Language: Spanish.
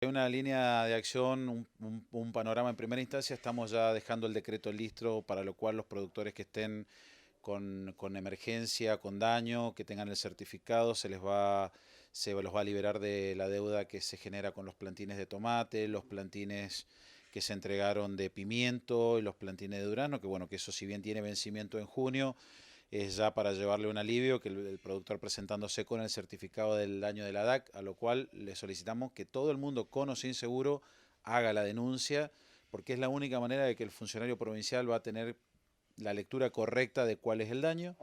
Hay una línea de acción, un panorama en primera instancia. Estamos ya dejando el decreto listo, para lo cual los productores que estén con emergencia, con daño, que tengan el certificado, se los va a liberar de la deuda que se genera con los plantines de tomate, los plantines que se entregaron de pimiento y los plantines de durazno, que bueno, que eso si bien tiene vencimiento en junio, es ya para llevarle un alivio, que el productor presentándose con el certificado del daño de la DAC, a lo cual le solicitamos que todo el mundo, con o sin seguro, haga la denuncia, porque es la única manera de que el funcionario provincial va a tener la lectura correcta de cuál es el daño.